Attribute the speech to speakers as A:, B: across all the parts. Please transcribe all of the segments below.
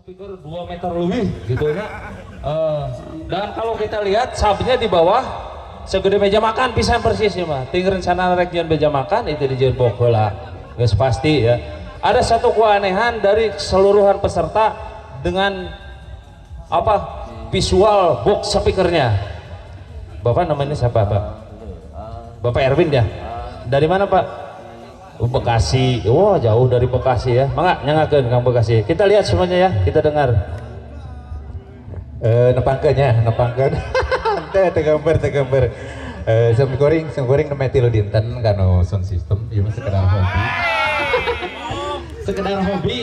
A: pikir 2 meter lebih gitu ya. Dan kalau kita lihat sabnya di bawah segede meja makan pisan persis ya mah. Ting rencana rek jeung meja makan itu dijieun bok heula. Geus pasti ya. Ada satu keanehan dari keseluruhan peserta dengan apa? Visual box speakernya. Bapak namanya siapa, Pak? Bapak Erwin ya? Dari mana, Pak? Bekasi. Wah, jauh dari Bekasi ya. Mangga nyangakeun Kang Bekasi. Kita lihat semuanya ya, kita dengar. Nepangkeun ya, nepangkeun. Teh gambar. Sam goreng nemeh 3 dinten kanu sound system ieu mah sekedar hobi. Sekedar hobi.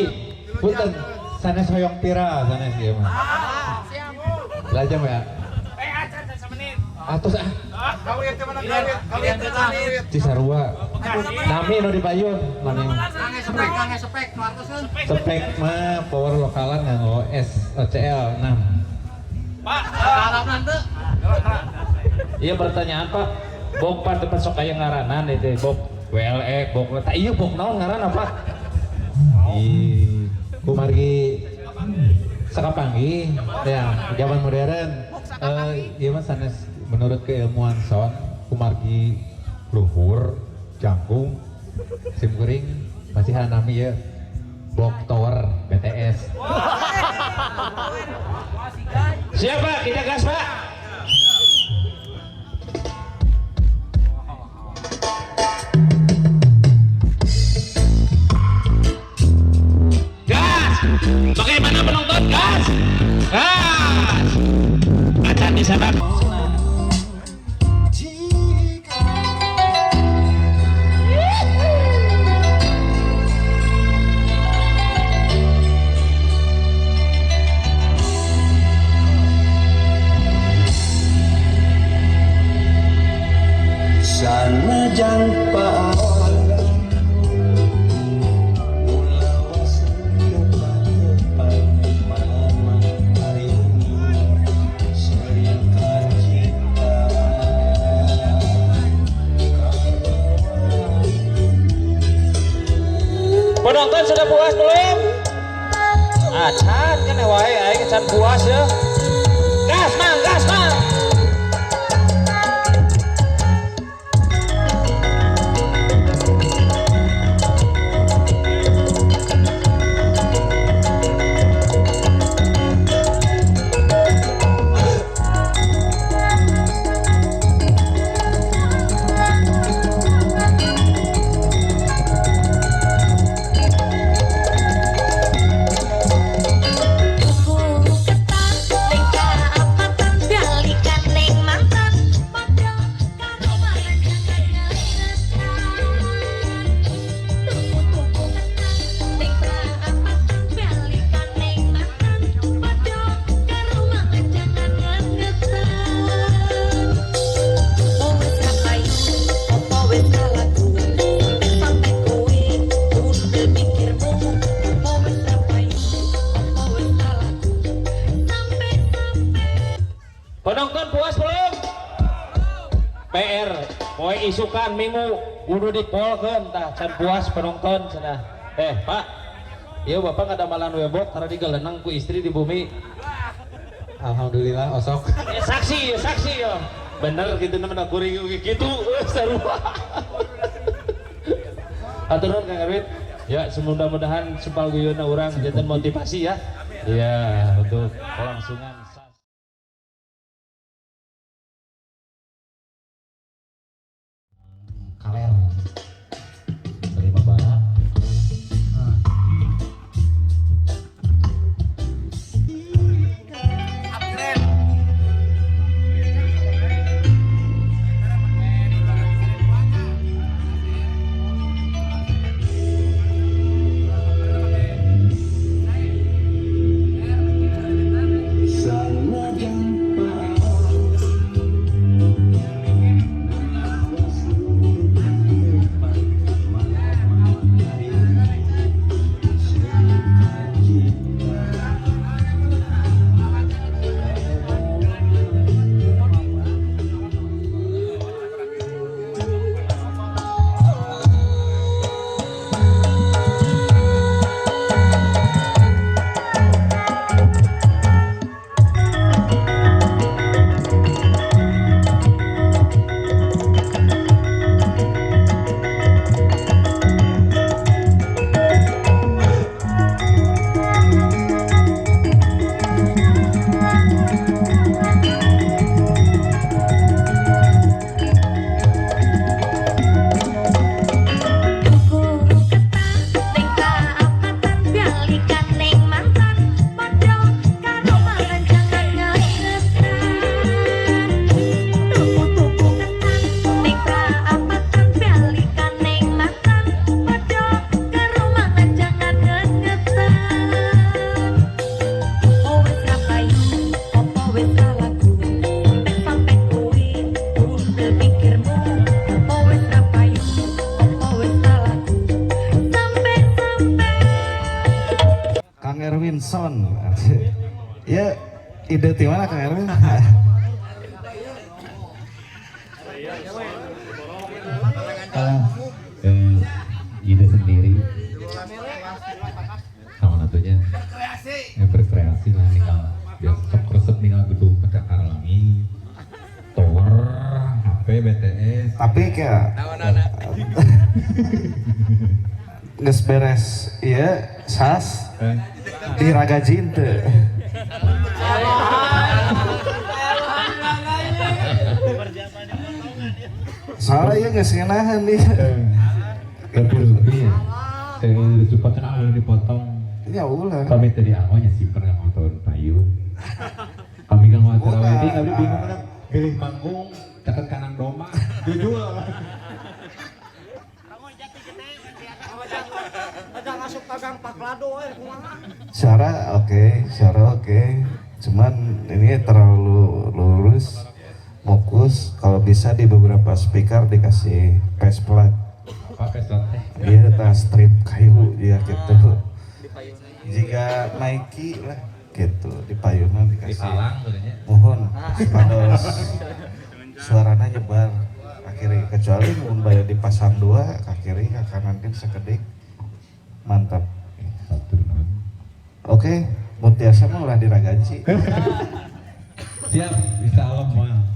A: Punten sanes hoyong pira sanes ieu mah. Lajam ya.
B: Acan 1 menit.
A: Atus ah.
B: Kawin teh mana kawin?
A: Cisarua. Nami nu dipayun, nami.
B: Kange spek nu artoseun.
A: Spek mah power lokalan nganggo SOCL 6.
B: Pak, harapna teu.
A: Iya pertanyaan Pak. Bok pan teu sok aya ngaranan itu bok WLX, bok tah ieu bok naon ngaran apa? Kumargi sakapanggih ya zaman modern. Ieu mah sanes menurut keilmuan sound kumargi luhur jangkung sim kuring pasti hanami ya Bok Tower BTS. Siapa kita gas Pak? Gas! Bagaimana penonton gas? Gas! Acan disabak.
C: Sanajang
A: Penonton sudah puas belum? Acan kan wae aing can puas ya. Gas mang, gas mang. Penonton puas belum? PR, poe isukan minggu kudu dipolkeun tah can puas penonton cenah. Pak, ieu Bapak ngadamalan webok karena digeleneng ku istri di bumi. Alhamdulillah osok. Saksi ya. Bener gitu namanya kuring gitu sarua. Atur nuhun Kang Erwin. Ya, mudah-mudahan sepalguyuna urang janten motivasi ya. Iya, untuk kelangsungan kaler terima banget.
C: Son. Ya ide di mana Kang Erwin?
D: Ide sendiri sama natunya berkreasi lah tinggal biar sok resep tinggal gedung Pencakar Langit, tower, HP, BTS.
C: Tapi kayak geus beres iya sas di Raga Jinte. Soalnya ya geus ngeunaheun nih.
D: Tapi lebih supaya kan dipotong.
C: Ya ulah.
D: Kami tadi awalnya simpen nggak mau tahun payung. Kami kan mau acara wedding, kami bingung kan pilih panggung, catat kanan doma, jujur.
C: Syara oke. Cuman ini terlalu lurus, fokus. Kalau bisa di beberapa speaker dikasih face plate.
D: Apa pesan teh?
C: Iya, tas strip kayu dia gitu. Jika Nike lah gitu di payungan
D: Di
C: dikasih.
D: salang sebenarnya.
C: Mohon pados suaranya nyebar akhirnya kecuali mun bayar dipasang dua ke kiri ke kanan kan sekedik mantap.
D: Satu non.
C: Oke, mun tiasa mah ulah diragaji.
D: Siap, bisa Allah mah.